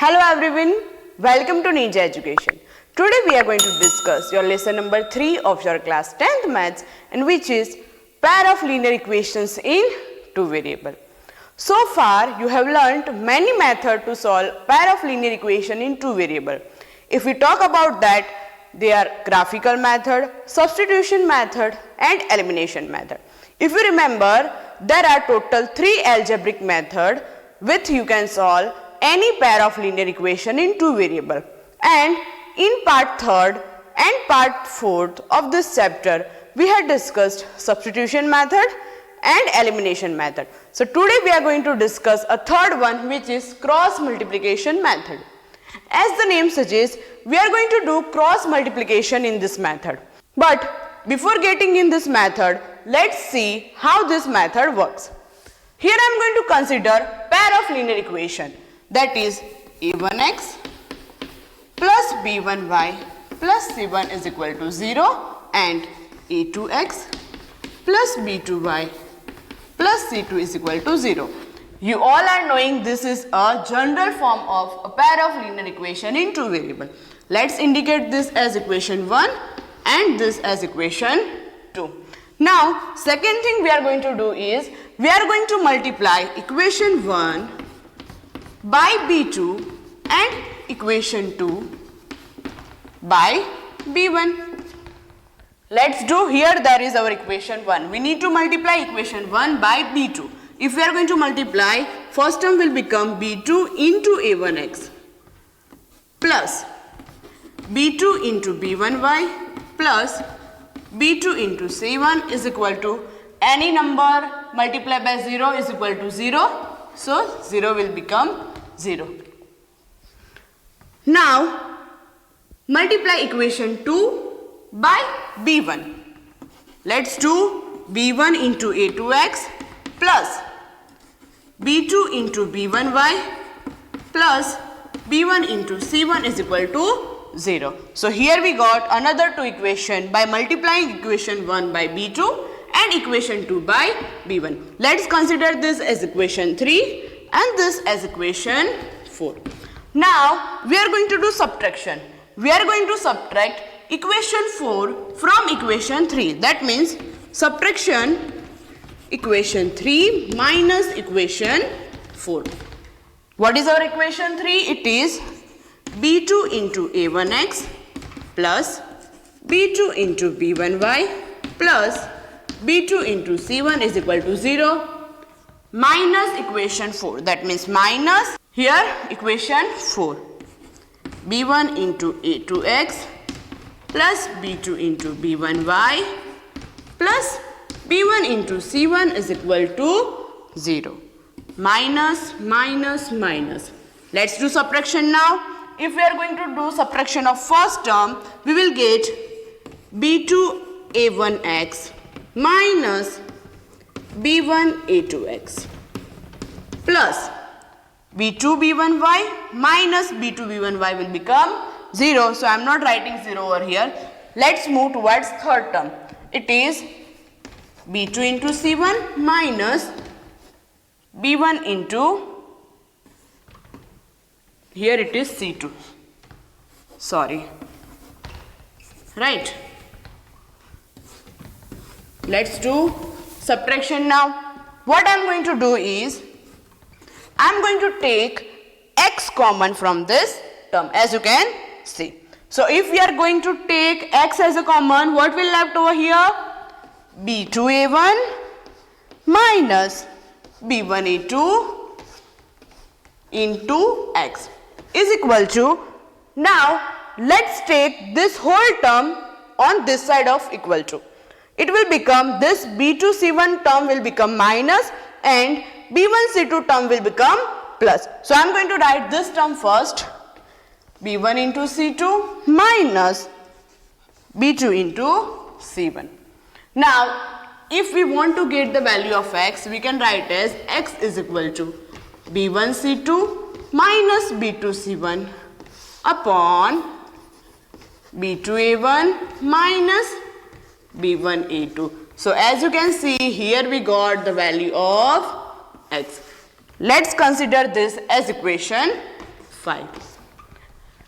Hello everyone, welcome to Ninja Education. Today we are going to discuss your lesson number 3 of your class 10th maths, and which is pair of linear equations in two variable. So far you have learnt many methods to solve pair of linear equation in two variable. If we talk about that, they are graphical method, substitution method and elimination method. If you remember, there are total 3 algebraic method with you can solve any pair of linear equation in two variable. And in part 3rd and part 4th of this chapter, we had discussed substitution method and elimination method. So today we are going to discuss a third one, which is cross multiplication method. As the name suggests, we are going to do cross multiplication in this method. But before getting in this method, let's see how this method works. Here I am going to consider pair of linear equation, that is a1x plus b1y plus c1 is equal to 0 and a2x plus b2y plus c2 is equal to 0. You all are knowing this is a general form of a pair of linear equation in two variable. Let's indicate this as equation 1 and this as equation 2. Now, second thing we are going to do is, we are going to multiply equation 1 by b2 and equation 2 by b1. Let's do, here there is our equation 1. We need to multiply equation 1 by b2. If we are going to multiply, first term will become b2 into a1x plus b2 into b1y plus b2 into c1 is equal to any number multiplied by 0 is equal to 0. So 0 will become 0. Now multiply equation 2 by b1. Let's do b1 into a2x plus b2 into b1y plus b1 into c1 is equal to 0. So here we got another two equation by multiplying equation 1 by b2 and equation 2 by b1. Let's consider this as equation 3 and this as equation 4. Now we are going to do subtraction. We are going to subtract equation 4 from equation 3. That means subtraction equation 3 minus equation 4. What is our equation 3? It is b2 into a1x plus b2 into b1y plus b2 into c1 is equal to 0 minus equation 4. That means minus here equation 4. b1 into a2x plus b2 into b1y plus b1 into c1 is equal to 0. Minus, minus, minus. Let's do subtraction now. If we are going to do subtraction of first term, we will get b2 a1x minus b1 a2x plus b2 b1y minus b2 b1y will become 0. So I am not writing 0 over here. Let's move towards third term. It is b2 into c1 minus b1 into, here it is c2. Sorry. Right. Let's do subtraction now. What I am going to do is, I am going to take x common from this term, as you can see. So if we are going to take x as a common, what will left over here? b2a1 minus b1a2 into x is equal to, now let's take this whole term on this side of equal to. It will become, this b2c1 term will become minus and b1c2 term will become plus. So I am going to write this term first, b1 into c2 minus b2 into c1. Now if we want to get the value of x, we can write as x is equal to b1c2 minus b2c1 upon b2a1 minus b1a2. So as you can see, here we got the value of x. Let's consider this as equation 5.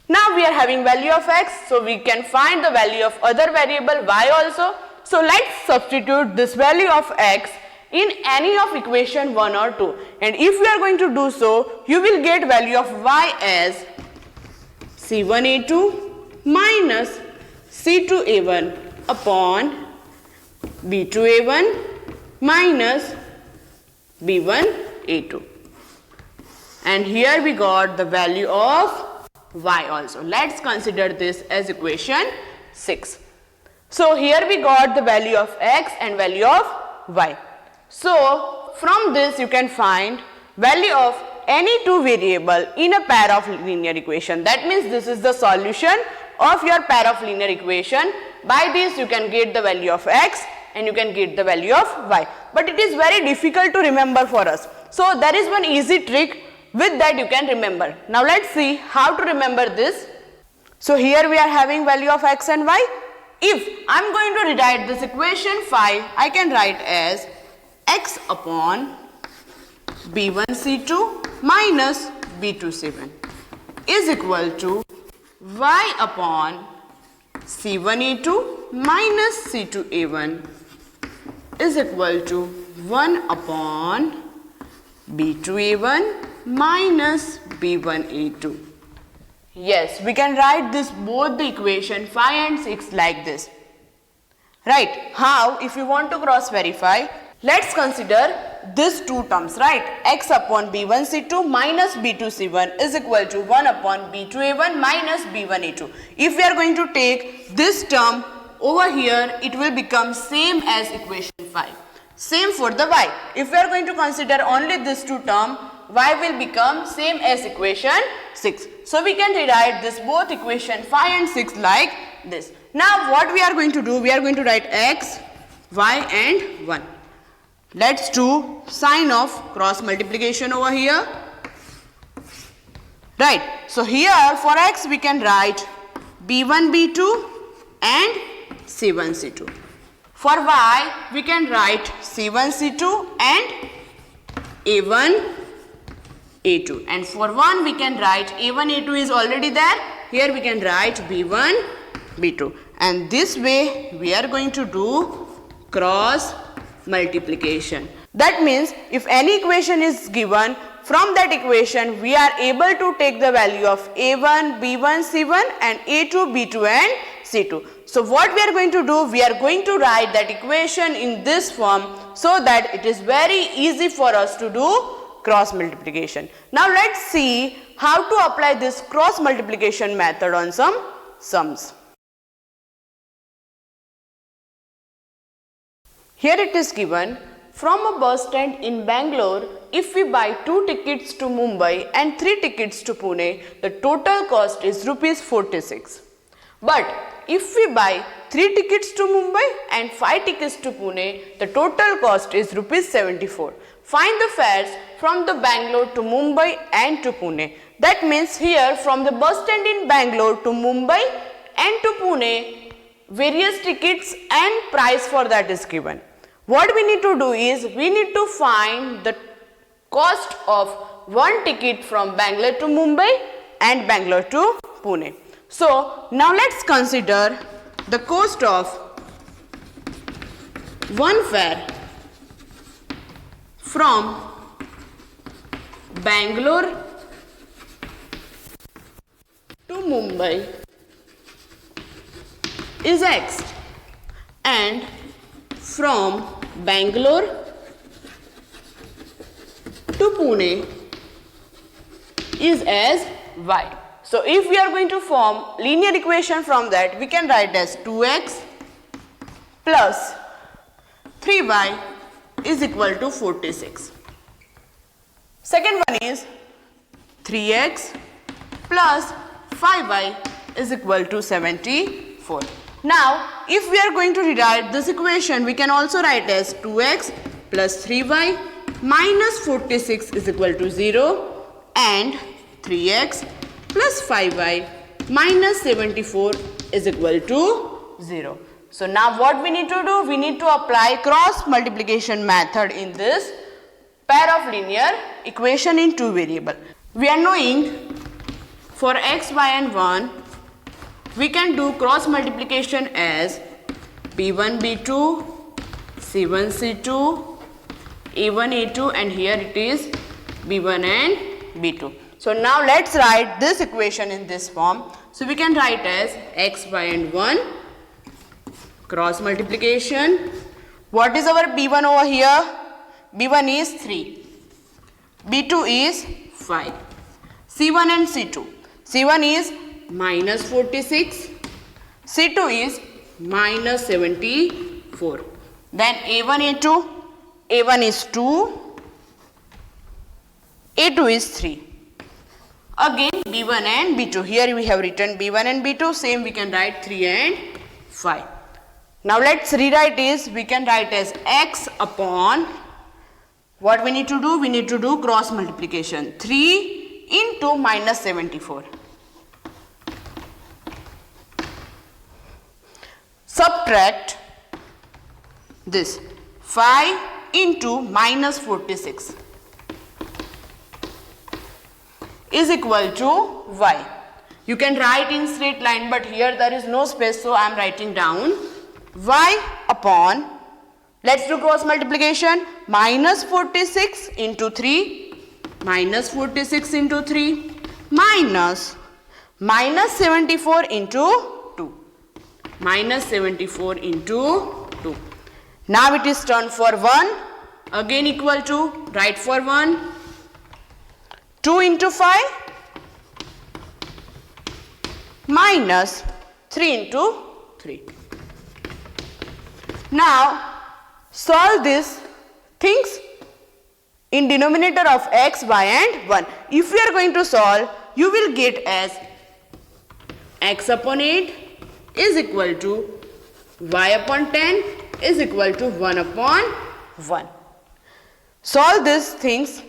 Now we are having value of x, so we can find the value of other variable y also. So let's substitute this value of x in any of equation 1 or 2, and if we are going to do so, you will get value of y as c1a2 minus c2a1 upon b2a1 minus b1a2, and here we got the value of y also. Let's consider this as equation 6. So here we got the value of x and value of y. So from this you can find value of any two variable in a pair of linear equation. That means this is the solution of your pair of linear equation. By this you can get the value of x and you can get the value of y. But it is very difficult to remember for us. So there is one easy trick with that you can remember. Now let's see how to remember this. So here we are having value of x and y. If I am going to rewrite this equation 5, I can write as x upon b1c2 minus b2c1 is equal to y upon c1a2 minus c2a1 is equal to 1 upon b2a1 minus b1a2. Yes, we can write this both the equation 5 and 6 like this. Right? How? If you want to cross verify, let's consider these two terms, right? X upon b1c2 minus b2c1 is equal to 1 upon b2a1 minus b1a2. If we are going to take this term over here, it will become same as equation 5. Same for the y. If we are going to consider only this two term, y will become same as equation 6. So we can rewrite this both equation 5 and 6 like this. Now what we are going to do, we are going to write x, y and 1. Let's do sign of cross multiplication over here. Right. So here for x we can write b1 b2 and c1 c2. For y we can write c1 c2 and a1 a2, and for 1 we can write a1 a2 is already there. Here we can write b1 b2, and this way we are going to do cross multiplication. That means if any equation is given, from that equation we are able to take the value of a1 b1 c1 and a2 b2 and c2. So what we are going to do, we are going to write that equation in this form so that it is very easy for us to do cross multiplication. Now let's see how to apply this cross multiplication method on some sums. Here it is given, from a bus stand in Bangalore, if we buy 2 tickets to Mumbai and 3 tickets to Pune, the total cost is rupees 46. But if we buy 3 tickets to Mumbai and 5 tickets to Pune, the total cost is rupees 74. Find the fares from the Bangalore to Mumbai and to Pune. That means here from the bus stand in Bangalore to Mumbai and to Pune, various tickets and price for that is given. What we need to do is, we need to find the cost of one ticket from Bangalore to Mumbai and Bangalore to Pune. So now let's consider the cost of one fare from Bangalore to Mumbai is X, and from Bangalore to Pune is as Y. So if we are going to form linear equation from that, we can write as 2x plus 3y is equal to 46. Second one is 3x plus 5y is equal to 74. Now if we are going to rewrite this equation, we can also write as 2x plus 3y minus 46 is equal to 0 and 3x plus 5y minus 74 is equal to 0. So now what we need to do? We need to apply cross multiplication method in this pair of linear equation in two variable. We are knowing for x, y and 1, we can do cross multiplication as b1, b2, c1, c2, a1, a2 and here it is b1 and b2. So now let's write this equation in this form. So we can write as x, y and 1 cross multiplication. What is our b1 over here? b1 is 3, b2 is 5, c1 and c2. c1 is minus 46, c2 is minus 74. Then a1, a2, a1 is 2, a2 is 3. Again b1 and b2. Here we have written b1 and b2. Same we can write 3 and 5. Now let's rewrite is, we can write as x upon, what we need to do? We need to do cross multiplication. 3 into minus 74. Subtract this 5 into minus 46 is equal to y. You can write in straight line but here there is no space, so I am writing down y upon, let's do cross multiplication, minus 46 into 3, minus 46 into 3, minus 74 into 2, minus 74 into 2. Now it is turned for 1, again equal to, write for 1, 2 into 5 minus 3 into 3. Now solve these things in denominator of x, y and 1. If we are going to solve, you will get as x upon 8 is equal to y upon 10 is equal to 1 upon 1. Solve these things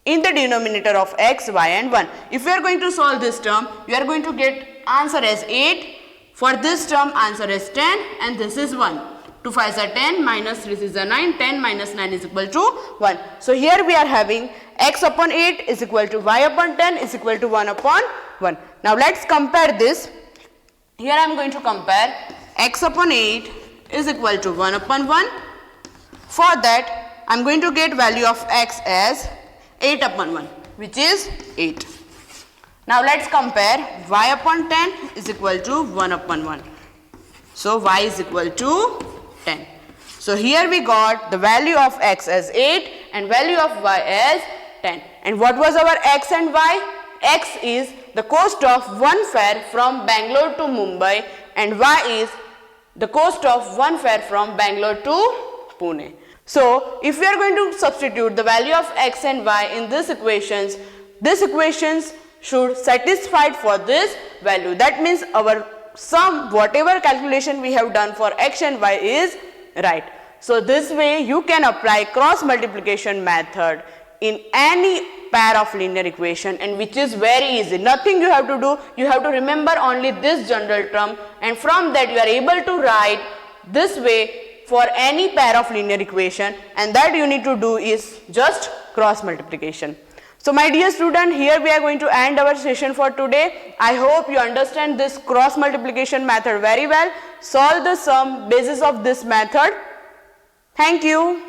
in the denominator of x, y and 1. If you are going to solve this term, you are going to get answer as 8. For this term, answer is 10 and this is 1. 2 5s are 10, minus 3 is 9, 10 minus 9 is equal to 1. So here we are having x upon 8 is equal to y upon 10 is equal to 1 upon 1. Now let's compare this. Here I am going to compare x upon 8 is equal to 1 upon 1. For that, I am going to get value of x as 8 upon 1, which is 8. Now let's compare y upon 10 is equal to 1 upon 1. So y is equal to 10. So here we got the value of x as 8 and value of y as 10. And what was our x and y? X is the cost of one fare from Bangalore to Mumbai and y is the cost of one fare from Bangalore to Pune. So if we are going to substitute the value of x and y in these equations should satisfy for this value. That means our sum, whatever calculation we have done for x and y is right. So this way you can apply cross multiplication method in any pair of linear equation, and which is very easy. Nothing you have to do, you have to remember only this general term, and from that you are able to write this way for any pair of linear equation, and that you need to do is just cross multiplication. So my dear student, here we are going to end our session for today. I hope you understand this cross multiplication method very well. Solve the sum basis of this method. Thank you.